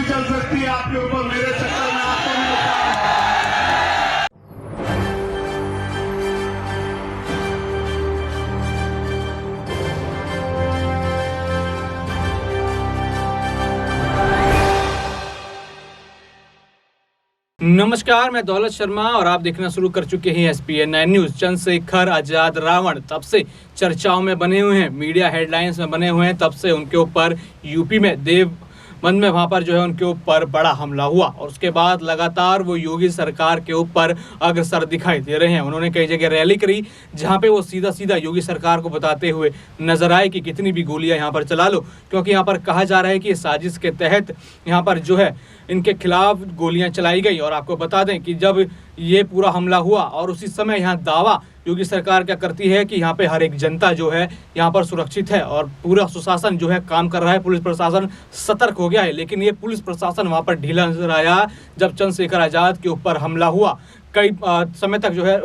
भी चल सकती है आपके ऊपर, मेरे चक्कर में आपको भी नुकसान। नमस्कार, मैं दौलत शर्मा और आप देखना शुरू कर चुके हैं SPN9 न्यूज। चंद्रशेखर आजाद रावण तब से चर्चाओं में बने हुए हैं, मीडिया हेडलाइंस में बने हुए हैं। तब से उनके ऊपर यूपी में देवबंद में वहां पर जो है उनके ऊपर बड़ा हमला हुआ और उसके बाद लगातार वो योगी सरकार के ऊपर अग्रसर दिखाई दे रहे हैं। उन्होंने कई जगह रैली करी जहां पे वो सीधा सीधा योगी सरकार को बताते हुए नजर आए कि कितनी भी गोलियां यहां पर चला लो, क्योंकि यहां पर कहा जा रहा है कि साजिश के तहत यहां पर जो है इनके खिलाफ गोलियां चलाई गई। और आपको बता दें कि जब ये पूरा हमला हुआ और उसी समय यहाँ दावा योगी सरकार क्या करती है कि यहाँ पे हर एक जनता जो है यहाँ पर सुरक्षित है और पूरा सुशासन जो है काम कर रहा है, पुलिस प्रशासन सतर्क हो गया है। लेकिन ये पुलिस प्रशासन वहाँ पर ढीला नजर आया जब चंद्रशेखर आजाद के ऊपर हमला हुआ। कई समय तक जो है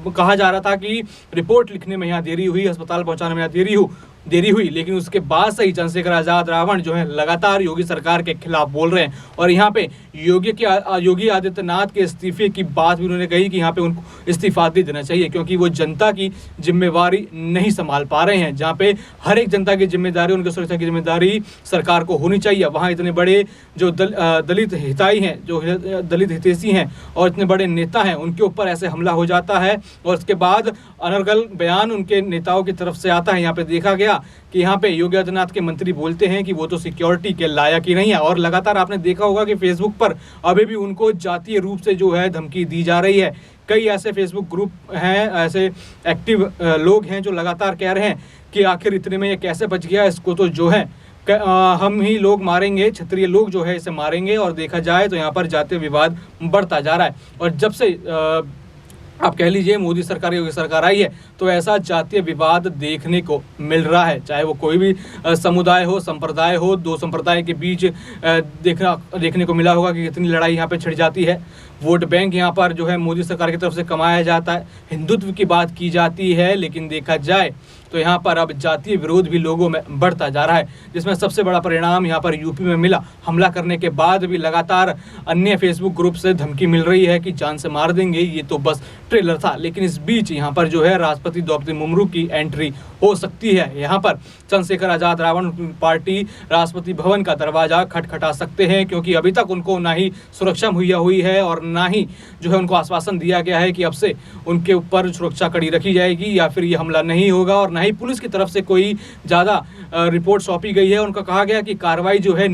कहा जा रहा था कि रिपोर्ट लिखने में यहाँ देरी हुई, अस्पताल पहुंचाने में यहाँ देरी हुई, लेकिन उसके बाद से ही चंद्रशेखर आजाद रावण जो है लगातार योगी सरकार के खिलाफ बोल रहे हैं। और यहाँ पे योगी आदित्यनाथ के इस्तीफे की बात भी उन्होंने कही कि यहाँ पे उनको इस्तीफा दे देना चाहिए, क्योंकि वो जनता की जिम्मेवारी नहीं संभाल पा रहे हैं। जहाँ पे हर एक जनता की जिम्मेदारी, उनकी सुरक्षा की जिम्मेदारी सरकार को होनी चाहिए। वहाँ इतने बड़े जो दलित हिताई हैं, जो दलित हितैषी हैं और इतने बड़े नेता हैं, उनके ऊपर ऐसे हमला हो जाता है और उसके बाद अनर्गल बयान उनके नेताओं की तरफ से आता है। यहाँ पे देखा गया कि यहाँ पे योगी आदित्यनाथ के मंत्री बोलते हैं कि वो तो सिक्योरिटी के लायक ही नहीं है। और लगातार आपने देखा होगा कि फेसबुक पर अभी भी उनको जातीय रूप से जो है धमकी दी जा रही है। कई ऐसे फेसबुक ग्रुप हैं, ऐसे एक्टिव लोग हैं जो लगातार कह रहे हैं कि आखिर इतने में ये कैसे बच गया, इसको तो जो है हम ही लोग मारेंगे, क्षत्रिय लोग जो है इसे मारेंगे। और देखा जाए तो यहाँ पर जातीय विवाद बढ़ता जा रहा है। और जब से आप कह लीजिए मोदी सरकार, योगी सरकार आई है, तो ऐसा जातीय विवाद देखने को मिल रहा है। चाहे वो कोई भी समुदाय हो, संप्रदाय हो, दो संप्रदाय के बीच देखने को मिला होगा कि कितनी लड़ाई यहाँ पे छिड़ जाती है। वोट बैंक यहाँ पर जो है मोदी सरकार की तरफ से कमाया जाता है, हिंदुत्व की बात की जाती है, लेकिन देखा जाए तो यहाँ पर अब जातीय विरोध भी लोगों में बढ़ता जा रहा है, जिसमें सबसे बड़ा परिणाम यहाँ पर यूपी में मिला। हमला करने के बाद भी लगातार अन्य फेसबुक ग्रुप से धमकी मिल रही है कि जान से मार देंगे, ये तो बस ट्रेलर था। लेकिन इस बीच यहाँ पर जो है राष्ट्रपति द्रौपदी मुर्मू की एंट्री हो सकती है। यहाँ पर चंद्रशेखर आजाद रावण पार्टी राष्ट्रपति भवन का दरवाजा खटखटा सकते हैं, क्योंकि अभी तक उनको ना ही सुरक्षा मुहैया हुई है और ना ही जो है उनको आश्वासन दिया गया है कि अब से उनके ऊपर सुरक्षा कड़ी रखी जाएगी या फिर ये हमला नहीं होगा। और ना ही पुलिस की तरफ से कोई ज़्यादा रिपोर्ट सौंपी गई है। उनका कहा गया कि कार्रवाई जो है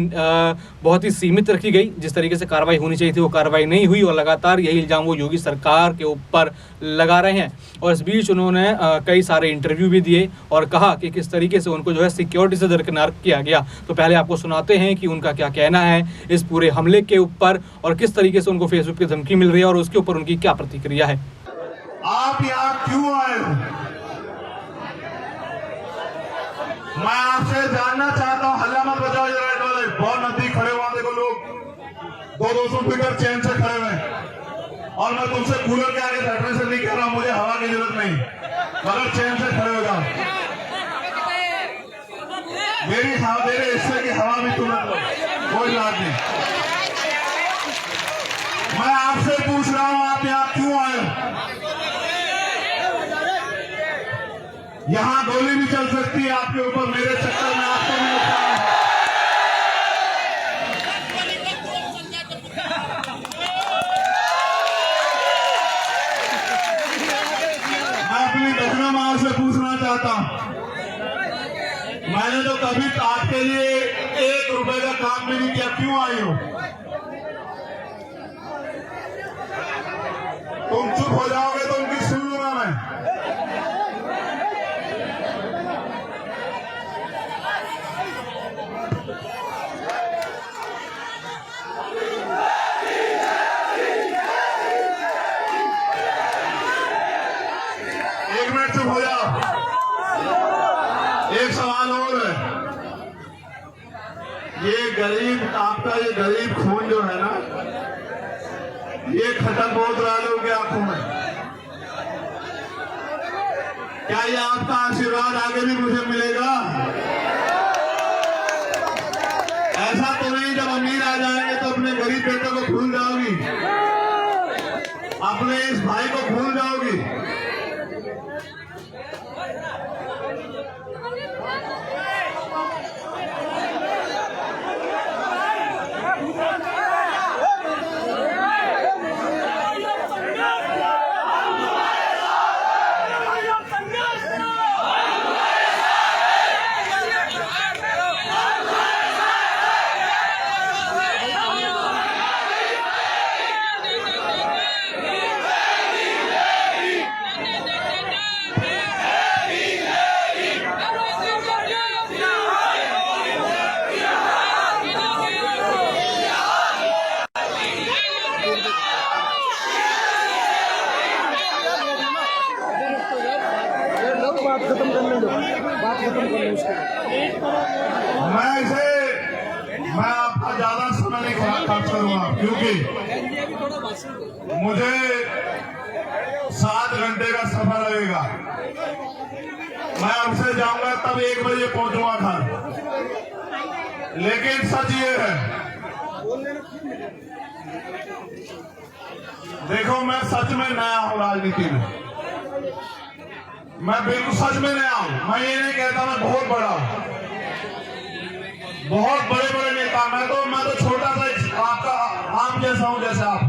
बहुत ही सीमित रखी गई, जिस तरीके से कार्रवाई होनी चाहिए थी वो कार्रवाई नहीं हुई। और लगातार यही इल्जाम वो योगी सरकार के ऊपर लगा रहे हैं। और इस बीच उन्होंने कई सारे इंटरव्यू भी दिए और कहा कि किस तरीके से उनको जो है सिक्योरिटी से दरकिनार किया गया। तो पहले आपको सुनाते हैं कि उनका क्या कहना है इस पूरे हमले के ऊपर और किस तरीके से उनको फेसबुक की धमकी मिल रही है और उसके ऊपर उनकी क्या प्रतिक्रिया है। आप यहाँ क्यों आए हो? मैं आपसे जानना चाहता हूँ। हल्ला मत बजाओ ये राइट वाले, बहुत नजदीक खड़े हुआ देखो लोग 200 मीटर चैन से खड़े हुए। और मैं तुमसे कूलर के आगे बैठने से नहीं कह रहा, मुझे हवा की जरूरत नहीं, मगर चैन से खड़े हो जाओ। मेरे हिस्से की हवा भी तुम लो, कोई बात नहीं। मैं आपसे पूछ रहा हूं आप यहाँ क्यों आए हो? यहाँ गोली भी चल सकती है आपके ऊपर, मेरे चक्कर में आपको भी नुकसान है। मैं अपनी बहनों मां से पूछना चाहता हूं, मैंने तो कभी आपके लिए 1 रुपए का काम भी नहीं किया, क्यों आई हो? तुम चुप हो जाओगे तो उनकी सुन लूंगा मैं। एक मिनट चुप हो जाओ। एक सवाल और है, ये गरीब, आपका ये गरीब खून जो है ना, ये खत्म बहुत रहा लोगों की आंखों में। क्या ये आपका आशीर्वाद आगे भी मुझे मिलेगा? ऐसा तो नहीं जब हम गरीब बेटे को भूल जाओगी, अपने इस भाई को भूल जाओगी। मैं आपका ज्यादा समय नहीं खर्च करूंगा, क्योंकि मुझे 7 घंटे का सफर लगेगा। मैं अब से जाऊंगा तब 1 बजे पहुंचूंगा घर। लेकिन सच ये है, देखो मैं सच में नया हूं राजनीति में, मैं बिल्कुल सच में नया हूं। मैं ये नहीं कहता मैं बहुत बड़ा हूं, बहुत बड़े बड़े नेता, मैं तो छोटा सा आपका आम जैसा हूं जैसे आप।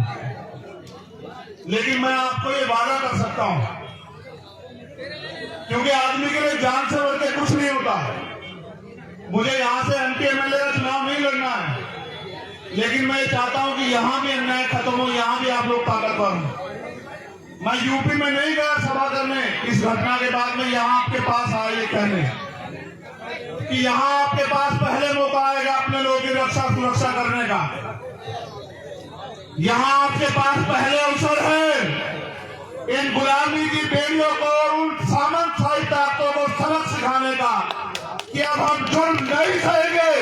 लेकिन मैं आपको ये वादा कर सकता हूं, क्योंकि आदमी के लिए जान से बढ़ के कुछ नहीं होता। मुझे यहां से एमपी एमएलए का चुनाव नहीं लड़ना है, लेकिन मैं चाहता हूं कि यहां भी अन्याय खत्म हो, यहां भी आप लोग ताकतवर हो। मैं यूपी में नहीं गया सभा करने, इस घटना के बाद में यहां आपके पास आया ये कहने कि यहां आपके पास पहले मौका आएगा अपने लोगों की रक्षा सुरक्षा करने का। यहां आपके पास पहले अवसर है इन गुलामी की बेड़ियों को और उन सामंतशाही ताकतों को सबक सिखाने का कि अब हम जुर्म नहीं सहेंगे,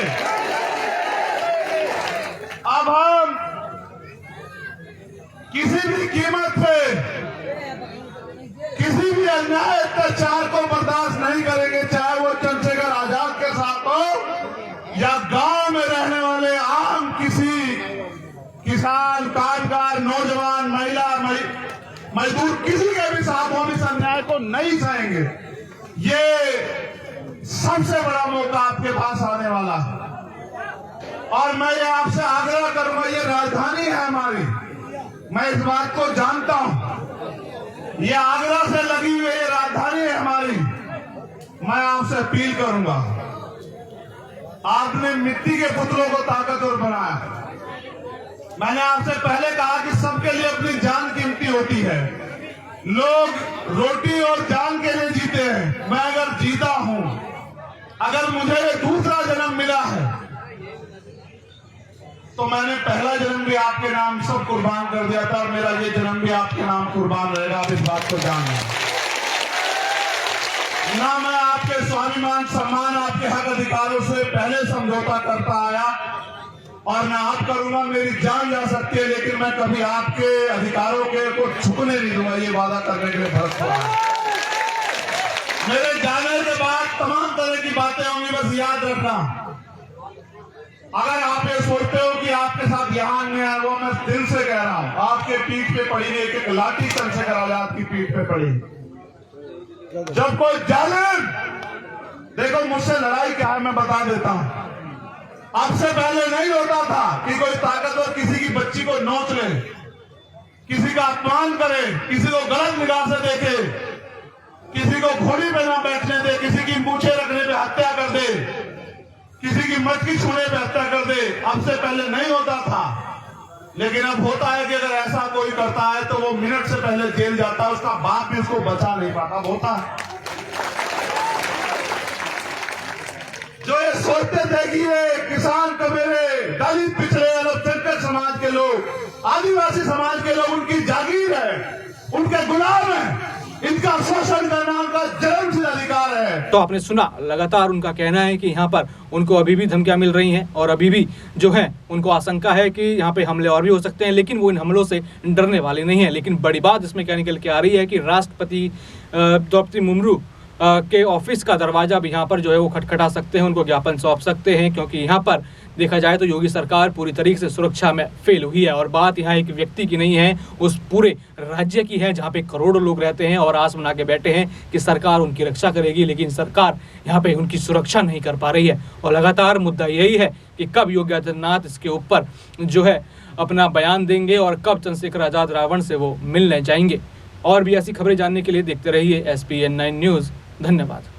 अब हम किसी भी कीमत पे किसी भी अन्याय अत्याचार को बर्दाश्त नहीं करेंगे, चाहे वो चंद्रशेखर आजाद के साथ हो या गांव में रहने वाले आम किसी किसान, कामगार, नौजवान, महिला, मजदूर, किसी के भी साथ हम इस अन्याय को नहीं सहेंगे। ये सबसे बड़ा मौका आपके पास आने वाला है और मैं ये आपसे आग्रह करूंगा, ये राजधानी है हमारी, मैं इस बात को जानता हूं, ये आगरा से लगी हुई ये राजधानी है हमारी। मैं आपसे अपील करूंगा, आपने मिट्टी के पुतलों को ताकतवर बनाया। मैंने आपसे पहले कहा कि सबके लिए अपनी जान कीमती होती है, लोग रोटी और जान के लिए जीते हैं। मैं अगर जीता हूं, अगर मुझे ये दूसरा जन्म मिला है, तो मैंने पहला जन्म भी आपके नाम सब कुर्बान कर दिया था और मेरा ये जन्म भी आपके नाम कुर्बान रहेगा। आप इस बात को जान लें। ना मैं आपके स्वाभिमान, सम्मान, आपके हक अधिकारों से पहले समझौता करता आया और ना आप करूंगा। मेरी जान जा सकती है, लेकिन मैं कभी आपके अधिकारों के को छुपने नहीं दूंगा, ये वादा करने के लिए भरत पड़ा है। मेरे जाने के बाद तमाम तरह की बातें होंगी, बस याद रखना, अगर आप ये सोचते हो कि आपके साथ यहाँ अन्याय हुआ, मैं दिल से कह रहा हूं, आपके पीठ पे पड़ी नहीं, एक लाठी चंद्रशेखर आजाद की पीठ पे पड़ी। जब कोई जालिम, देखो मुझसे लड़ाई क्या है मैं बता देता हूं। अब से पहले नहीं होता था कि कोई ताकतवर किसी की बच्ची को नोच ले, किसी का अपमान करे, किसी को गलत निगाह से देखे, किसी को घोड़ी पे ना बैठने दे, किसी की मूछें रखने पे हत्या कर दे, किसी की मटकी छूने पे हत्या कर दे। अब से पहले नहीं होता था, लेकिन अब होता है कि अगर ऐसा कोई करता है तो वो मिनट से पहले जेल जाता है, उसका बाप भी उसको बचा नहीं पाता। होता है जो ये सोचते थे कि ये किसान कमेरे, दलित, पिछड़े, अल्पसंख्यक समाज के लोग, आदिवासी समाज के लोग उनकी जागीर है, उनके गुलाम है, इनका शोषण करना उनका जन्मसिद्ध अधिकार है। तो आपने सुना, लगातार उनका कहना है कि यहाँ पर उनको अभी भी धमकियां मिल रही हैं और अभी भी जो है उनको आशंका है कि यहाँ पे हमले और भी हो सकते हैं, लेकिन वो इन हमलों से डरने वाले नहीं है। लेकिन बड़ी बात इसमें क्या निकल के आ रही है कि राष्ट्रपति द्रौपदी मुर्मू के ऑफिस का दरवाजा भी यहाँ पर जो है वो खटखटा सकते हैं, उनको ज्ञापन सौंप सकते हैं, क्योंकि यहाँ पर देखा जाए तो योगी सरकार पूरी तरीके से सुरक्षा में फेल हुई है। और बात यहाँ एक व्यक्ति की नहीं है, उस पूरे राज्य की है जहाँ पे करोड़ों लोग रहते हैं और आस बना के बैठे हैं कि सरकार उनकी रक्षा करेगी, लेकिन सरकार यहाँ पे उनकी सुरक्षा नहीं कर पा रही है। और लगातार मुद्दा यही है कि कब योगी आदित्यनाथ इसके ऊपर जो है अपना बयान देंगे और कब चंद्रशेखर आजाद रावण से वो मिलने जाएंगे। और भी ऐसी खबरें जानने के लिए देखते रहिए SPN9 न्यूज़। धन्यवाद।